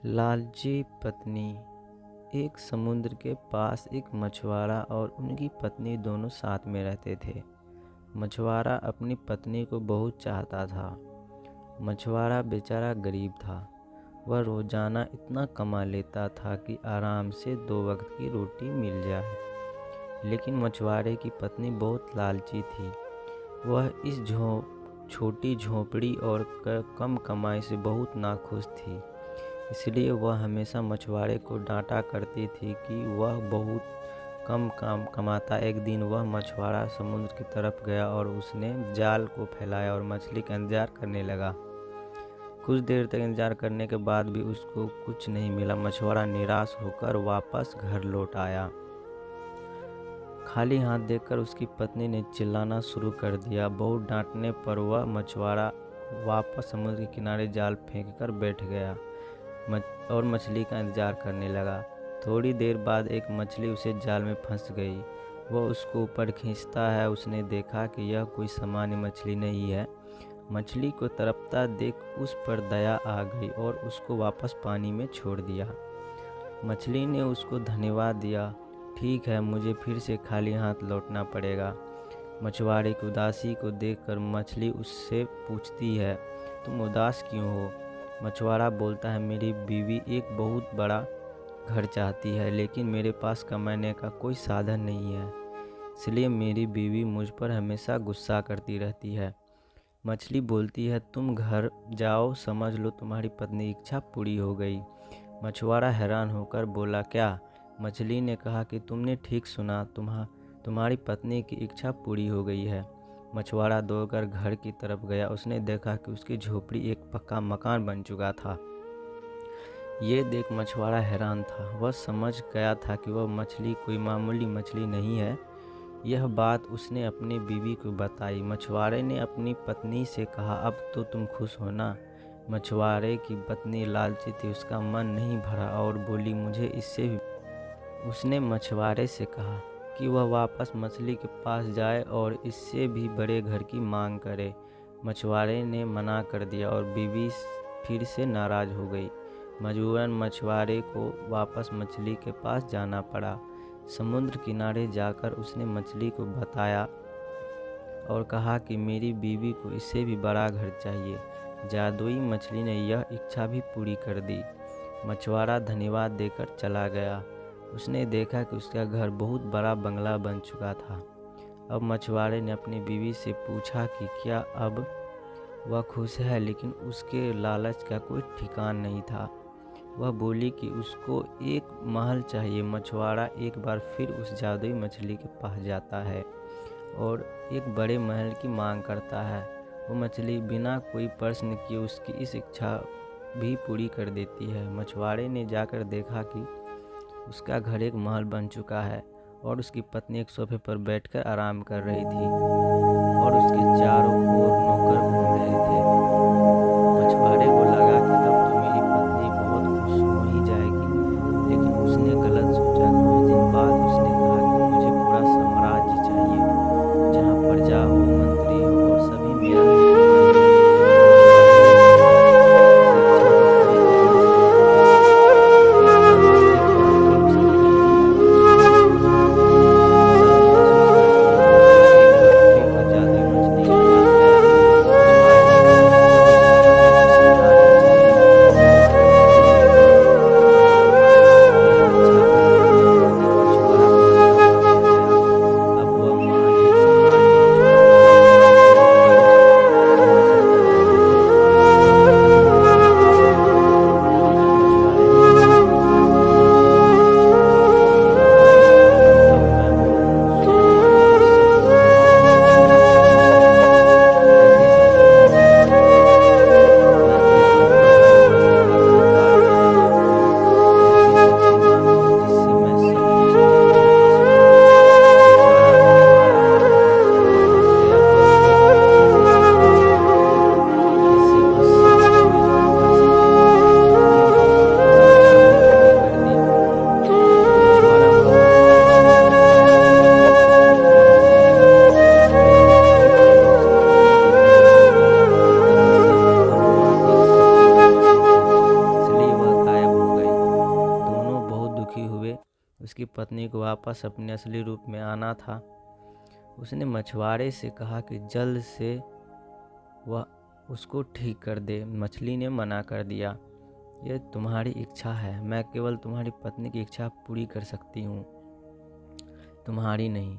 लालची पत्नी। एक समुद्र के पास एक मछुआरा और उनकी पत्नी दोनों साथ में रहते थे। मछुआरा अपनी पत्नी को बहुत चाहता था। मछुआरा बेचारा गरीब था। वह रोजाना इतना कमा लेता था कि आराम से 2 वक्त की रोटी मिल जाए। लेकिन मछुआरे की पत्नी बहुत लालची थी। वह इस छोटी झोंपड़ी और कम कमाई से बहुत नाखुश थी। इसलिए वह हमेशा मछुआरे को डांटा करती थी कि वह बहुत कम काम कमाता। एक दिन वह मछुआरा समुद्र की तरफ गया और उसने जाल को फैलाया और मछली का इंतजार करने लगा। कुछ देर तक इंतजार करने के बाद भी उसको कुछ नहीं मिला। मछुआरा निराश होकर वापस घर लौट आया। खाली हाथ देखकर उसकी पत्नी ने चिल्लाना शुरू कर दिया। बहुत डांटने पर वह मछुआरा वापस समुद्र के किनारे जाल फेंककर बैठ गया और मछली का इंतजार करने लगा। थोड़ी देर बाद एक मछली उसे जाल में फंस गई। वह उसको ऊपर खींचता है। उसने देखा कि यह कोई सामान्य मछली नहीं है। मछली को तड़पता देख उस पर दया आ गई और उसको वापस पानी में छोड़ दिया। मछली ने उसको धन्यवाद दिया। ठीक है, मुझे फिर से खाली हाथ लौटना पड़ेगा। मछुआरे की उदासी को देखकर मछली उससे पूछती है, तुम उदास क्यों हो? मछुआरा बोलता है, मेरी बीवी एक बहुत बड़ा घर चाहती है, लेकिन मेरे पास कमाने का कोई साधन नहीं है। इसलिए मेरी बीवी मुझ पर हमेशा गुस्सा करती रहती है। मछली बोलती है, तुम घर जाओ, समझ लो तुम्हारी पत्नी की इच्छा पूरी हो गई। मछुआरा हैरान होकर बोला, क्या? मछली ने कहा कि तुमने ठीक सुना, तुम्हारी पत्नी की इच्छा पूरी हो गई है। मछुआरा दौड़कर घर की तरफ गया। उसने देखा कि उसकी झोपड़ी एक पक्का मकान बन चुका था। ये देख मछुआरा हैरान था। वह समझ गया था कि वह मछली कोई मामूली मछली नहीं है। यह बात उसने अपनी बीवी को बताई। मछुआरे ने अपनी पत्नी से कहा, अब तो तुम खुश हो ना? मछुआरे की पत्नी लालची थी। उसका मन नहीं भरा और बोली, मुझे इससे भी। उसने मछुआरे से कहा कि वह वापस मछली के पास जाए और इससे भी बड़े घर की मांग करे। मछुआरे ने मना कर दिया और बीवी फिर से नाराज हो गई। मजबूरन मछुआरे को वापस मछली के पास जाना पड़ा। समुद्र किनारे जाकर उसने मछली को बताया और कहा कि मेरी बीवी को इससे भी बड़ा घर चाहिए। जादुई मछली ने यह इच्छा भी पूरी कर दी। मछुआरा धन्यवाद देकर चला गया। उसने देखा कि उसका घर बहुत बड़ा बंगला बन चुका था। अब मछुआरे ने अपनी बीवी से पूछा कि क्या अब वह खुश है, लेकिन उसके लालच का कोई ठिकान नहीं था। वह बोली कि उसको एक महल चाहिए। मछुआरा एक बार फिर उस जादुई मछली के पास जाता है और एक बड़े महल की मांग करता है। वो मछली बिना कोई प्रश्न किए उसकी इस इच्छा भी पूरी कर देती है। मछुआरे ने जाकर देखा कि उसका घर एक महल बन चुका है और उसकी पत्नी एक सोफे पर बैठकर आराम कर रही थी और उसके चारों ओर नौकर घूम रहे थे। मछुआरे को लगा कि अब तो मेरी पत्नी बहुत खुश हो ही जाएगी, लेकिन उसने गलत सोचा। कुछ दिन बाद उसने कहा कि मुझे पूरा साम्राज्य चाहिए, जहाँ प्रजा हो, मंत्री हो और सभी मेरा उसकी पत्नी को वापस अपने असली रूप में आना था। उसने मछुआरे से कहा कि जल्द से वह उसको ठीक कर दे। मछली ने मना कर दिया, यह तुम्हारी इच्छा है, मैं केवल तुम्हारी पत्नी की इच्छा पूरी कर सकती हूँ, तुम्हारी नहीं।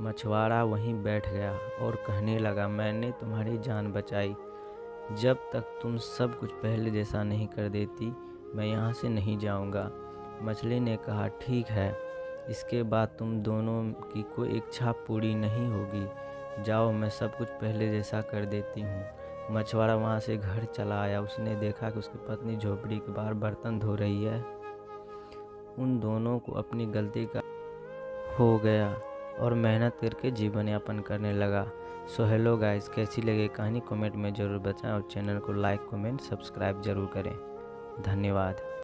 मछुआरा वहीं बैठ गया और कहने लगा, मैंने तुम्हारी जान बचाई, जब तक तुम सब कुछ पहले जैसा नहीं कर देती मैं यहाँ से नहीं जाऊँगा। मछली ने कहा, ठीक है, इसके बाद तुम दोनों की कोई इच्छा पूरी नहीं होगी, जाओ, मैं सब कुछ पहले जैसा कर देती हूँ। मछुआरा वहाँ से घर चला आया। उसने देखा कि उसकी पत्नी झोपड़ी के बाहर बर्तन धो रही है। उन दोनों को अपनी गलती का हो गया और मेहनत करके जीवन यापन करने लगा। सो हेलो गाइस, कैसी लगी कहानी कमेंट में ज़रूर बताएं और चैनल को लाइक कमेंट सब्सक्राइब ज़रूर करें। धन्यवाद।